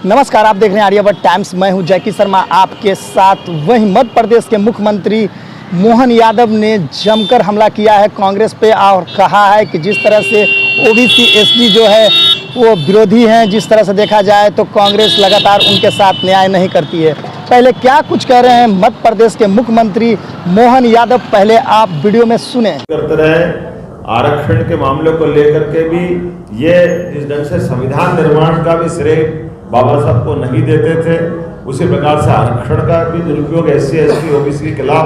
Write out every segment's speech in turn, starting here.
नमस्कार, आप देख रहे हैं आर्यावर्त टाइम्स। मैं हूं जैकी शर्मा आपके साथ। वहीं मध्य प्रदेश के मुख्यमंत्री मोहन यादव ने जमकर हमला किया है कांग्रेस पे और कहा है कि जिस तरह से ओबीसी एसटी जो है वो विरोधी हैं, जिस तरह से देखा जाए तो कांग्रेस लगातार उनके साथ न्याय नहीं करती है। पहले क्या कुछ कह रहे हैं मध्य प्रदेश के मुख्यमंत्री मोहन यादव, पहले आप वीडियो में सुने। करते रहे आरक्षण के मामलों को लेकर के भी ये जिस ढंग से संविधान निर्माण का भी श्रेय बाबा साहब को नहीं देते थे, उसी प्रकार से आरक्षण का भी दुरुपयोग SC ST OBC के खिलाफ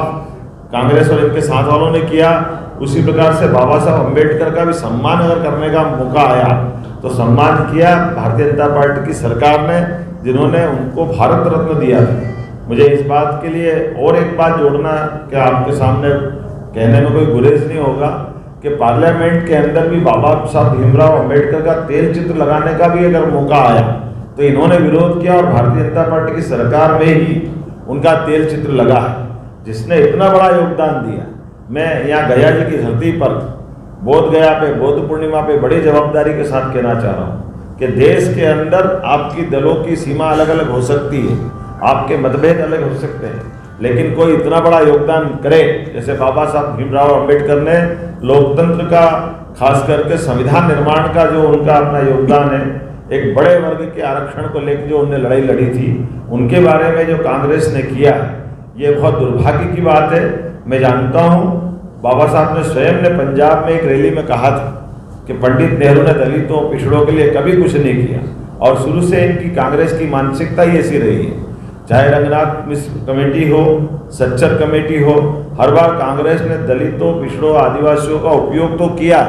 कांग्रेस और इनके साथ वालों ने किया। उसी प्रकार से बाबा साहब अम्बेडकर का भी सम्मान अगर करने का मौका आया तो सम्मान किया भारतीय जनता पार्टी की सरकार ने, जिन्होंने उनको भारत रत्न दिया था। मुझे इस बात के लिए और एक बात जोड़ना कि आपके सामने कहने में कोई गुरेज नहीं होगा कि पार्लियामेंट के अंदर भी बाबा साहब भीमराव अम्बेडकर का तेल चित्र लगाने का भी अगर मौका आया तो इन्होंने विरोध किया और भारतीय जनता पार्टी की सरकार में ही उनका तेल चित्र लगा है, जिसने इतना बड़ा योगदान दिया। मैं यहाँ गया जी की धरती पर बोध गया पे बुद्ध पूर्णिमा पे बड़ी जवाबदारी के साथ कहना चाह रहा हूँ कि देश के अंदर आपकी दलों की सीमा अलग अलग हो सकती है, आपके मतभेद अलग हो सकते हैं, लेकिन कोई इतना बड़ा योगदान करे जैसे बाबा साहब भीमराव अम्बेडकर ने लोकतंत्र का, खास करके संविधान निर्माण का जो उनका अपना योगदान है, एक बड़े वर्ग के आरक्षण को लेकर जो उन्होंने लड़ाई लड़ी थी, उनके बारे में जो कांग्रेस ने किया ये बहुत दुर्भाग्य की बात है। मैं जानता हूँ बाबा साहब ने स्वयं ने पंजाब में एक रैली में कहा था कि पंडित नेहरू ने दलितों पिछड़ों के लिए कभी कुछ नहीं किया, और शुरू से इनकी कांग्रेस की मानसिकता ही ऐसी रही है। चाहे रंगनाथ मिश्र कमेटी हो, सच्चर कमेटी हो, हर बार कांग्रेस ने दलितों पिछड़ों आदिवासियों का उपयोग तो किया,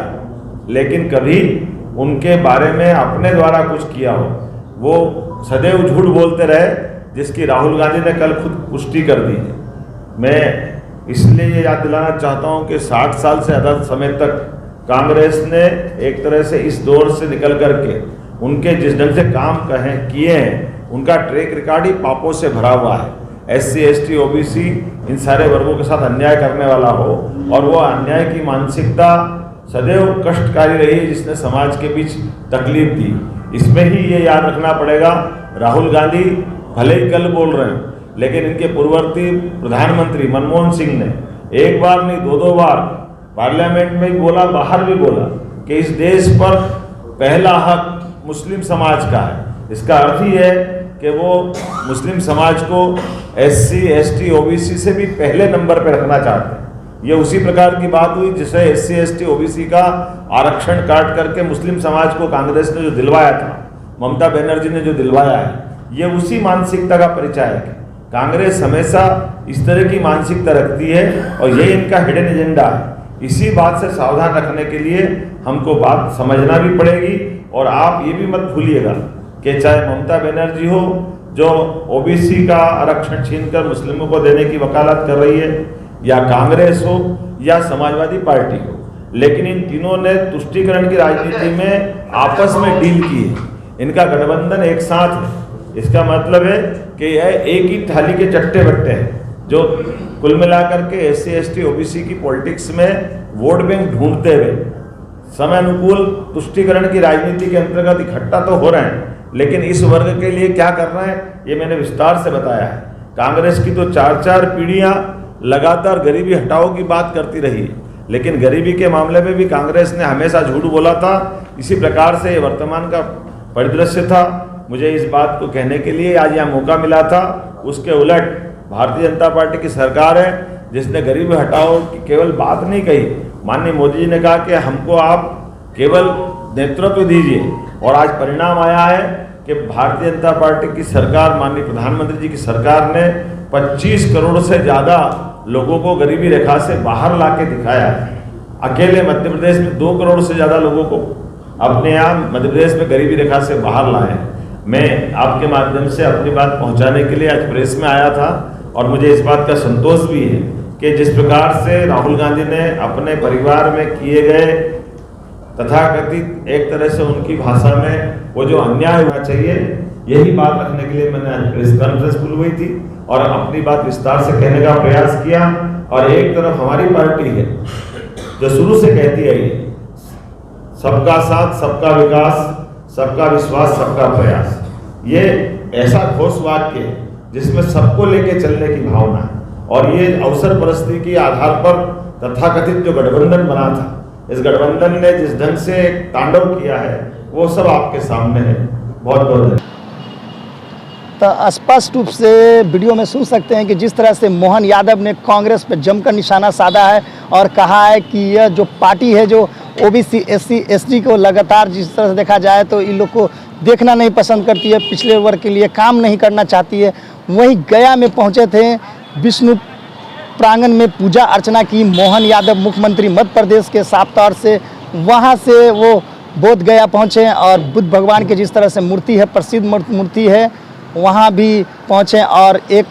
लेकिन कभी उनके बारे में अपने द्वारा कुछ किया हो वो सदैव झूठ बोलते रहे, जिसकी राहुल गांधी ने कल खुद पुष्टि कर दी है। मैं इसलिए ये याद दिलाना चाहता हूँ कि 60 साल से ज़्यादा समय तक कांग्रेस ने एक तरह से इस दौर से निकल करके उनके जिस ढंग से काम किए हैं, उनका ट्रैक रिकॉर्ड ही पापों से भरा हुआ है। SC ST OBC इन सारे वर्गों के साथ अन्याय करने वाला हो और वो अन्याय की मानसिकता सदैव कष्टकारी रही, जिसने समाज के बीच तकलीफ दी। इसमें ही ये याद रखना पड़ेगा, राहुल गांधी भले ही कल बोल रहे हैं, लेकिन इनके पूर्ववर्ती प्रधानमंत्री मनमोहन सिंह ने एक बार नहीं दो बार पार्लियामेंट में भी बोला, बाहर भी बोला कि इस देश पर पहला हक मुस्लिम समाज का है। इसका अर्थ ही है कि वो मुस्लिम समाज को SC ST OBC से भी पहले नंबर पर रखना चाहते हैं। ये उसी प्रकार की बात हुई जिसे SC ST OBC का आरक्षण काट करके मुस्लिम समाज को कांग्रेस ने जो दिलवाया था, ममता बनर्जी ने जो दिलवाया है, ये उसी मानसिकता का परिचय है। कांग्रेस हमेशा इस तरह की मानसिकता रखती है और ये इनका हिडन एजेंडा है। इसी बात से सावधान रखने के लिए हमको बात समझना भी पड़ेगी। और आप ये भी मत भूलिएगा कि चाहे ममता बनर्जी हो जो OBC का आरक्षण छीनकर मुस्लिमों को देने की वकालत कर रही है, या कांग्रेस हो या समाजवादी पार्टी हो, लेकिन इन तीनों ने तुष्टीकरण की राजनीति में आपस में डील की है। इनका गठबंधन एक साथ है। इसका मतलब है कि यह एक ही थाली के चट्टे बट्टे हैं, जो कुल मिलाकर के SC ST OBC की पॉलिटिक्स में वोट बैंक ढूंढते हुए समय अनुकूल तुष्टीकरण की राजनीति के अंतर्गत इकट्ठा तो हो रहे हैं, लेकिन इस वर्ग के लिए क्या कर रहे हैं ये मैंने विस्तार से बताया है। कांग्रेस की तो 4 पीढ़ियां लगातार गरीबी हटाओ की बात करती रही, लेकिन गरीबी के मामले में भी कांग्रेस ने हमेशा झूठ बोला था। इसी प्रकार से ये वर्तमान का परिदृश्य था। मुझे इस बात को कहने के लिए आज यहाँ मौका मिला था। उसके उलट भारतीय जनता पार्टी की सरकार है जिसने गरीबी हटाओ की केवल बात नहीं कही। माननीय मोदी जी ने कहा कि हमको आप केवल नेतृत्व दीजिए, और आज परिणाम आया है कि भारतीय जनता पार्टी की सरकार, माननीय प्रधानमंत्री जी की सरकार ने 25 करोड़ से ज़्यादा लोगों को गरीबी रेखा से बाहर ला के दिखाया है। अकेले मध्य प्रदेश में 2 करोड़ से ज़्यादा लोगों को अपने यहाँ मध्य प्रदेश में गरीबी रेखा से बाहर लाए हैं। मैं आपके माध्यम से अपनी बात पहुँचाने के लिए आज प्रेस में आया था, और मुझे इस बात का संतोष भी है कि जिस प्रकार से राहुल गांधी ने अपने परिवार में किए गए तथाकथित एक तरह से उनकी भाषा में वो जो अन्याय होना चाहिए, यही बात रखने के लिए मैंने आज प्रेस कॉन्फ्रेंस बुलवाई थी और अपनी बात विस्तार से कहने का प्रयास किया। और एक तरफ हमारी पार्टी है जो शुरू से कहती आई है सबका साथ, सबका विकास, सबका विश्वास, सबका प्रयास। ये ऐसा घोष वाक्य जिसमें सबको लेके चलने की भावना है, और ये अवसर परस्ती के आधार पर तथाकथित जो गठबंधन बना था, इस गठबंधन ने जिस ढंग से तांडव किया है वो सब आपके सामने है। बहुत बहुत धन्यवाद। तो स्पष्ट रूप से वीडियो में सुन सकते हैं कि जिस तरह से मोहन यादव ने कांग्रेस पर जमकर निशाना साधा है और कहा है कि यह जो पार्टी है जो ओबीसी एससी एसटी को लगातार जिस तरह से देखा जाए तो इन लोग को देखना नहीं पसंद करती है, पिछले वर्ग के लिए काम नहीं करना चाहती है। वहीं गया में पहुंचे थे, विष्णु प्रांगण में पूजा अर्चना की मोहन यादव मुख्यमंत्री मध्य प्रदेश के, साफ तौर से वहां से वो बोध गया पहुंचे और बुद्ध भगवान की जिस तरह से मूर्ति है, प्रसिद्ध मूर्ति है, वहां भी पहुंचे और एक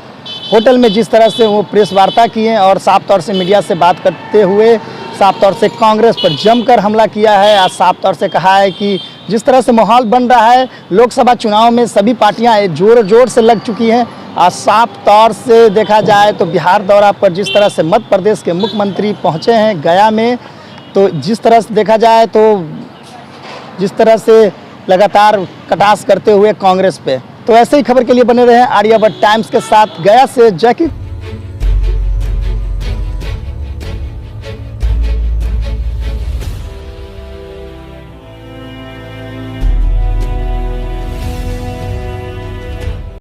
होटल में जिस तरह से वो प्रेस वार्ता किए और साफ तौर से मीडिया से बात करते हुए साफ तौर से कांग्रेस पर जमकर हमला किया है। आज साफ तौर से कहा है कि जिस तरह से माहौल बन रहा है, लोकसभा चुनाव में सभी पार्टियां जोर से लग चुकी हैं। आज साफ तौर से देखा जाए तो बिहार दौरा पर जिस तरह से मध्य प्रदेश के मुख्यमंत्री पहुंचे हैं गया में, तो जिस तरह से देखा जाए तो जिस तरह से लगातार कटाक्ष करते हुए कांग्रेस पे। तो ऐसे ही खबर के लिए बने रहे आर्यावर्त टाइम्स के साथ। गया से जैकी।